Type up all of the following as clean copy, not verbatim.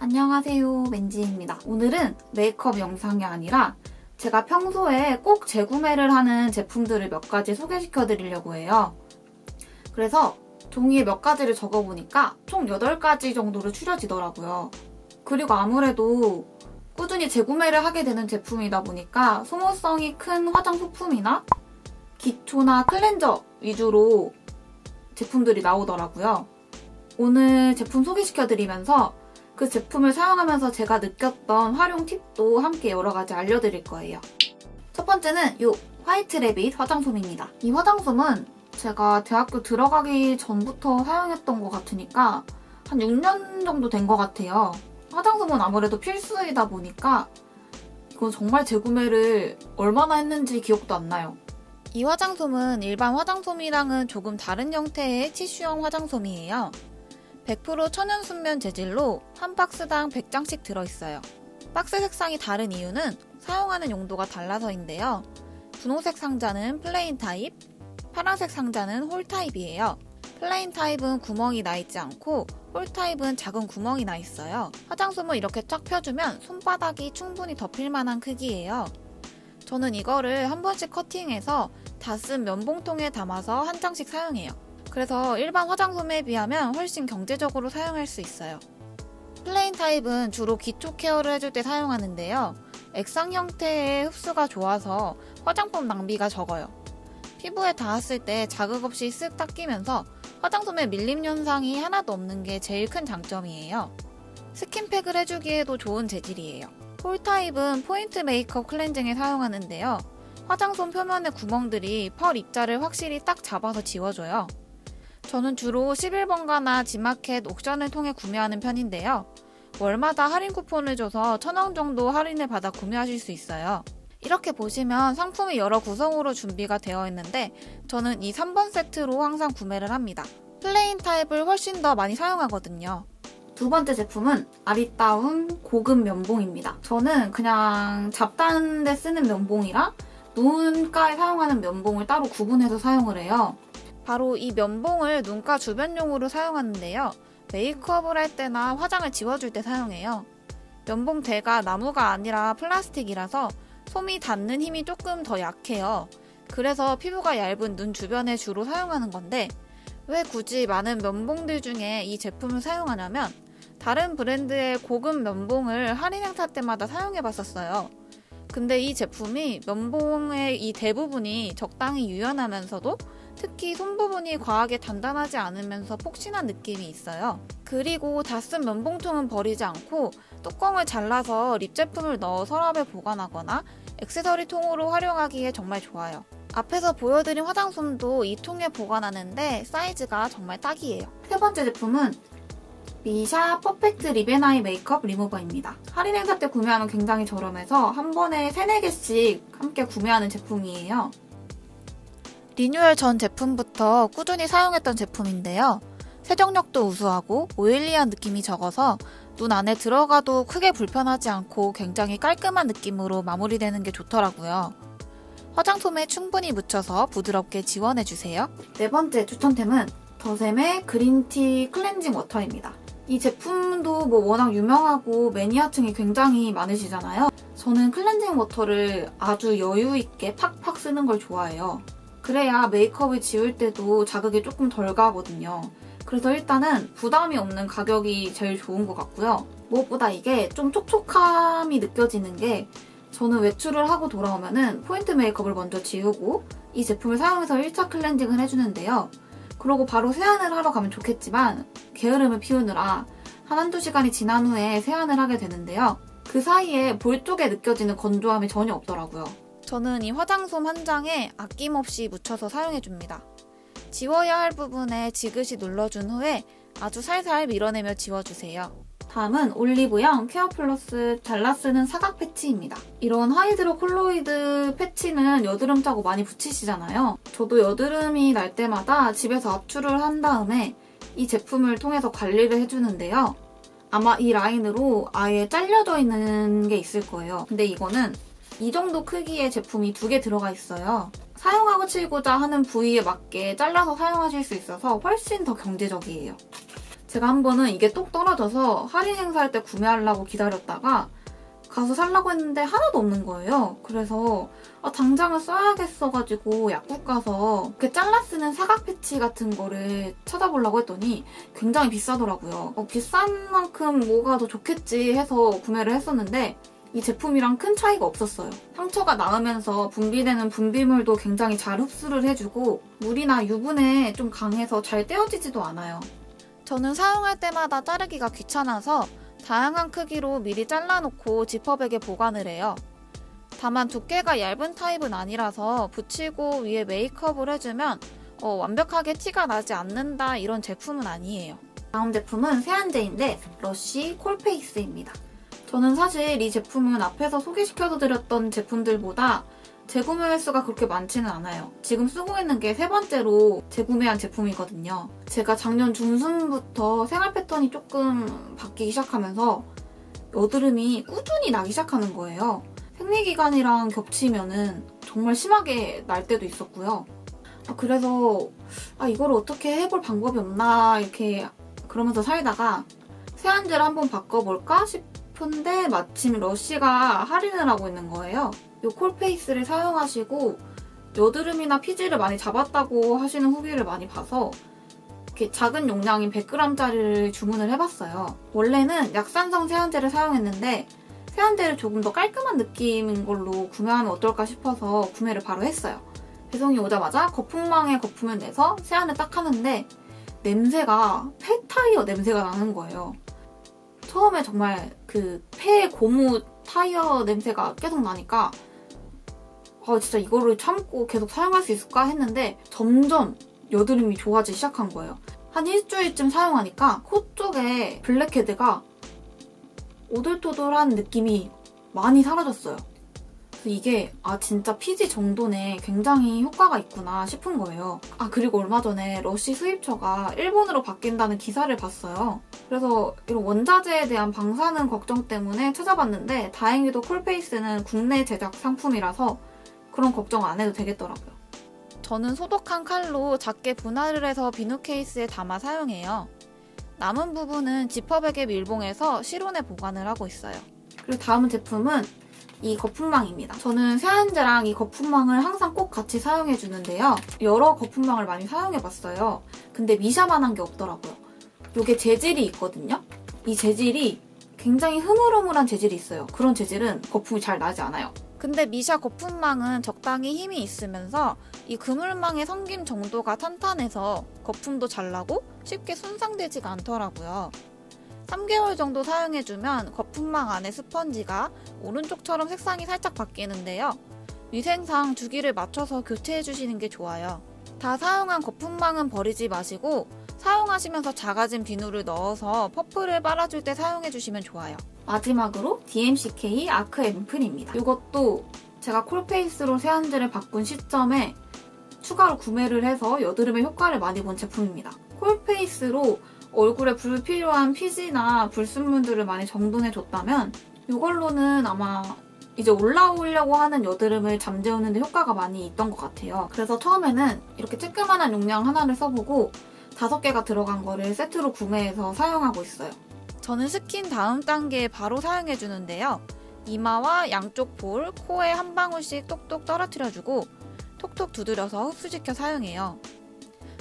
안녕하세요, 맨지입니다. 오늘은 메이크업 영상이 아니라 제가 평소에 꼭 재구매를 하는 제품들을 몇 가지 소개시켜 드리려고 해요. 그래서 종이에 몇 가지를 적어보니까 총 8가지 정도로 추려지더라고요. 그리고 아무래도 꾸준히 재구매를 하게 되는 제품이다 보니까 소모성이 큰 화장 소품이나 기초나 클렌저 위주로 제품들이 나오더라고요. 오늘 제품 소개시켜드리면서 그 제품을 사용하면서 제가 느꼈던 활용 팁도 함께 여러 가지 알려드릴 거예요. 첫 번째는 이 화이트 레빗 화장솜입니다. 이 화장솜은 제가 대학교 들어가기 전부터 사용했던 것 같으니까 한 6년 정도 된 것 같아요. 화장솜은 아무래도 필수이다 보니까 이건 정말 재구매를 얼마나 했는지 기억도 안 나요. 이 화장솜은 일반 화장솜이랑은 조금 다른 형태의 티슈형 화장솜이에요. 100% 천연 순면 재질로 한 박스당 100장씩 들어있어요. 박스 색상이 다른 이유는 사용하는 용도가 달라서인데요. 분홍색 상자는 플레인 타입, 파란색 상자는 홀 타입이에요. 플레인 타입은 구멍이 나 있지 않고 홀 타입은 작은 구멍이 나 있어요. 화장솜을 이렇게 쫙 펴주면 손바닥이 충분히 덮일 만한 크기예요. 저는 이거를 한 번씩 커팅해서 다 쓴 면봉통에 담아서 한 장씩 사용해요. 그래서 일반 화장솜에 비하면 훨씬 경제적으로 사용할 수 있어요. 플레인 타입은 주로 기초 케어를 해줄 때 사용하는데요. 액상 형태의 흡수가 좋아서 화장품 낭비가 적어요. 피부에 닿았을 때 자극 없이 쓱 닦이면서 화장솜의 밀림 현상이 하나도 없는 게 제일 큰 장점이에요. 스킨팩을 해주기에도 좋은 재질이에요. 홀 타입은 포인트 메이크업 클렌징에 사용하는데요. 화장솜 표면의 구멍들이 펄 입자를 확실히 딱 잡아서 지워줘요. 저는 주로 11번가나 지마켓 옥션을 통해 구매하는 편인데요. 월마다 할인 쿠폰을 줘서 1,000원 정도 할인을 받아 구매하실 수 있어요. 이렇게 보시면 상품이 여러 구성으로 준비가 되어 있는데 저는 이 3번 세트로 항상 구매를 합니다. 플레인 타입을 훨씬 더 많이 사용하거든요. 두 번째 제품은 아리따움 고급 면봉입니다. 저는 그냥 잡다한 데 쓰는 면봉이랑 눈가에 사용하는 면봉을 따로 구분해서 사용을 해요. 바로 이 면봉을 눈가 주변용으로 사용하는데요. 메이크업을 할 때나 화장을 지워줄 때 사용해요. 면봉 대가 나무가 아니라 플라스틱이라서 솜이 닿는 힘이 조금 더 약해요. 그래서 피부가 얇은 눈 주변에 주로 사용하는 건데 왜 굳이 많은 면봉들 중에 이 제품을 사용하냐면 다른 브랜드의 고급 면봉을 할인 행사 때마다 사용해봤었어요. 근데 이 제품이 면봉의 이 대부분이 적당히 유연하면서도 특히 손 부분이 과하게 단단하지 않으면서 폭신한 느낌이 있어요. 그리고 다 쓴 면봉통은 버리지 않고 뚜껑을 잘라서 립 제품을 넣어 서랍에 보관하거나 액세서리 통으로 활용하기에 정말 좋아요. 앞에서 보여드린 화장솜도 이 통에 보관하는데 사이즈가 정말 딱이에요. 세 번째 제품은 미샤 퍼펙트 립앤아이 메이크업 리무버입니다. 할인 행사 때 구매하면 굉장히 저렴해서 한 번에 3, 4개씩 함께 구매하는 제품이에요. 리뉴얼 전 제품부터 꾸준히 사용했던 제품인데요. 세정력도 우수하고 오일리한 느낌이 적어서 눈 안에 들어가도 크게 불편하지 않고 굉장히 깔끔한 느낌으로 마무리되는 게 좋더라고요. 화장솜에 충분히 묻혀서 부드럽게 지원해주세요. 네 번째 추천템은 더샘의 그린티 클렌징 워터입니다. 이 제품도 워낙 유명하고 매니아층이 굉장히 많으시잖아요. 저는 클렌징 워터를 아주 여유있게 팍팍 쓰는 걸 좋아해요. 그래야 메이크업을 지울 때도 자극이 조금 덜 가거든요. 그래서 일단은 부담이 없는 가격이 제일 좋은 것 같고요. 무엇보다 이게 좀 촉촉함이 느껴지는 게 저는 외출을 하고 돌아오면은 포인트 메이크업을 먼저 지우고 이 제품을 사용해서 1차 클렌징을 해주는데요. 그러고 바로 세안을 하러 가면 좋겠지만 게으름을 피우느라 한두 시간이 지난 후에 세안을 하게 되는데요. 그 사이에 볼 쪽에 느껴지는 건조함이 전혀 없더라고요. 저는 이 화장솜 한 장에 아낌없이 묻혀서 사용해줍니다. 지워야 할 부분에 지그시 눌러준 후에 아주 살살 밀어내며 지워주세요. 다음은 올리브영 케어 플러스 잘라 쓰는 사각 패치입니다. 이런 하이드로 콜로이드 패치는 여드름 짜고 많이 붙이시잖아요. 저도 여드름이 날 때마다 집에서 압출을 한 다음에 이 제품을 통해서 관리를 해주는데요. 아마 이 라인으로 아예 잘려져 있는 게 있을 거예요. 근데 이거는 이 정도 크기의 제품이 2개 들어가 있어요. 사용하고 치고자 하는 부위에 맞게 잘라서 사용하실 수 있어서 훨씬 더 경제적이에요. 제가 한 번은 이게 똑 떨어져서 할인 행사할 때 구매하려고 기다렸다가 가서 살라고 했는데 하나도 없는 거예요. 그래서 당장은 써야겠어가지고 약국 가서 이렇게 잘라 쓰는 사각 패치 같은 거를 찾아보려고 했더니 굉장히 비싸더라고요. 비싼 만큼 뭐가 더 좋겠지 해서 구매를 했었는데 이 제품이랑 큰 차이가 없었어요. 상처가 나으면서 분비되는 분비물도 굉장히 잘 흡수를 해주고 물이나 유분에 좀 강해서 잘 떼어지지도 않아요. 저는 사용할 때마다 자르기가 귀찮아서 다양한 크기로 미리 잘라놓고 지퍼백에 보관을 해요. 다만 두께가 얇은 타입은 아니라서 붙이고 위에 메이크업을 해주면 완벽하게 티가 나지 않는다 이런 제품은 아니에요. 다음 제품은 세안제인데 러쉬 콜페이스입니다. 저는 사실 이 제품은 앞에서 소개시켜드렸던 제품들보다 재구매 횟수가 그렇게 많지는 않아요. 지금 쓰고 있는 게 3번째로 재구매한 제품이거든요. 제가 작년 중순부터 생활 패턴이 조금 바뀌기 시작하면서 여드름이 꾸준히 나기 시작하는 거예요. 생리기간이랑 겹치면은 정말 심하게 날 때도 있었고요. 그래서 이걸 어떻게 해볼 방법이 없나 이렇게 그러면서 살다가 세안제를 한번 바꿔볼까 싶은데 마침 러쉬가 할인을 하고 있는 거예요. 이 콜페이스를 사용하시고 여드름이나 피지를 많이 잡았다고 하시는 후기를 많이 봐서 이렇게 작은 용량인 100g짜리를 주문을 해봤어요. 원래는 약산성 세안제를 사용했는데 세안제를 조금 더 깔끔한 느낌인 걸로 구매하면 어떨까 싶어서 구매를 바로 했어요. 배송이 오자마자 거품망에 거품을 내서 세안을 딱 하는데 냄새가 폐타이어 냄새가 나는 거예요. 처음에 정말 그 폐 고무 타이어 냄새가 계속 나니까 진짜 이거를 참고 계속 사용할 수 있을까 했는데 점점 여드름이 좋아지기 시작한 거예요. 한 일주일쯤 사용하니까 코 쪽에 블랙헤드가 오돌토돌한 느낌이 많이 사라졌어요. 그래서 이게 진짜 피지 정돈에 굉장히 효과가 있구나 싶은 거예요. 그리고 얼마 전에 러쉬 수입처가 일본으로 바뀐다는 기사를 봤어요. 그래서 이런 원자재에 대한 방사능 걱정 때문에 찾아봤는데 다행히도 콜페이스는 국내 제작 상품이라서 그런 걱정 안 해도 되겠더라고요. 저는 소독한 칼로 작게 분할을 해서 비누 케이스에 담아 사용해요. 남은 부분은 지퍼백에 밀봉해서 실온에 보관을 하고 있어요. 그리고 다음 제품은 이 거품망입니다. 저는 세안제랑 이 거품망을 항상 꼭 같이 사용해주는데요. 여러 거품망을 많이 사용해봤어요. 근데 미샤만한 게 없더라고요. 이게 재질이 있거든요. 이 재질이 굉장히 흐물흐물한 재질이 있어요. 그런 재질은 거품이 잘 나지 않아요. 근데 미샤 거품망은 적당히 힘이 있으면서 이 그물망의 섬김 정도가 탄탄해서 거품도 잘 나고 쉽게 손상되지가 않더라고요. 3개월 정도 사용해주면 거품망 안에 스펀지가 오른쪽처럼 색상이 살짝 바뀌는데요. 위생상 주기를 맞춰서 교체해주시는 게 좋아요. 다 사용한 거품망은 버리지 마시고 사용하시면서 작아진 비누를 넣어서 퍼프를 빨아줄 때 사용해주시면 좋아요. 마지막으로 DMCK 아크 앰플입니다. 이것도 제가 콜페이스로 세안제를 바꾼 시점에 추가로 구매를 해서 여드름에 효과를 많이 본 제품입니다. 콜페이스로 얼굴에 불필요한 피지나 불순물들을 많이 정돈해줬다면 이걸로는 아마 이제 올라오려고 하는 여드름을 잠재우는 데 효과가 많이 있던 것 같아요. 그래서 처음에는 이렇게 쬐끄만한 용량 하나를 써보고 5개가 들어간 거를 세트로 구매해서 사용하고 있어요. 저는 스킨 다음 단계에 바로 사용해주는데요. 이마와 양쪽 볼, 코에 한 방울씩 똑똑 떨어뜨려주고 톡톡 두드려서 흡수시켜 사용해요.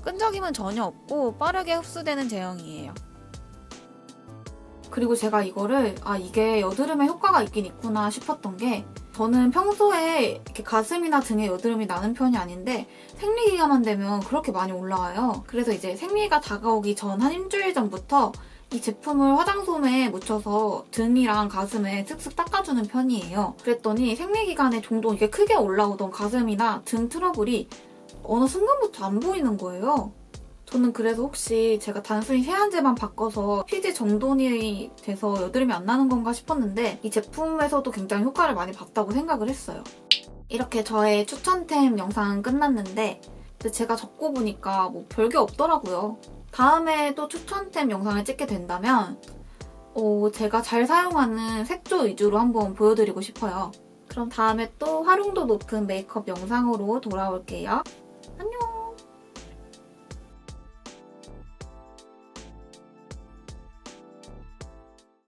끈적임은 전혀 없고 빠르게 흡수되는 제형이에요. 그리고 제가 이거를 이게 여드름에 효과가 있긴 있구나 싶었던 게 저는 평소에 이렇게 가슴이나 등에 여드름이 나는 편이 아닌데 생리기간만 되면 그렇게 많이 올라와요. 그래서 이제 생리가 다가오기 전 한 일주일 전부터 이 제품을 화장솜에 묻혀서 등이랑 가슴에 쓱쓱 닦아주는 편이에요. 그랬더니 생리기간에 종종 이게 크게 올라오던 가슴이나 등 트러블이 어느 순간부터 안 보이는 거예요. 저는 그래서 혹시 제가 단순히 세안제만 바꿔서 피지 정돈이 돼서 여드름이 안 나는 건가 싶었는데 이 제품에서도 굉장히 효과를 많이 봤다고 생각을 했어요. 이렇게 저의 추천템 영상은 끝났는데 제가 적고 보니까 뭐 별게 없더라고요. 다음에 또 추천템 영상을 찍게 된다면 제가 잘 사용하는 색조 위주로 한번 보여드리고 싶어요. 그럼 다음에 또 활용도 높은 메이크업 영상으로 돌아올게요. 안녕!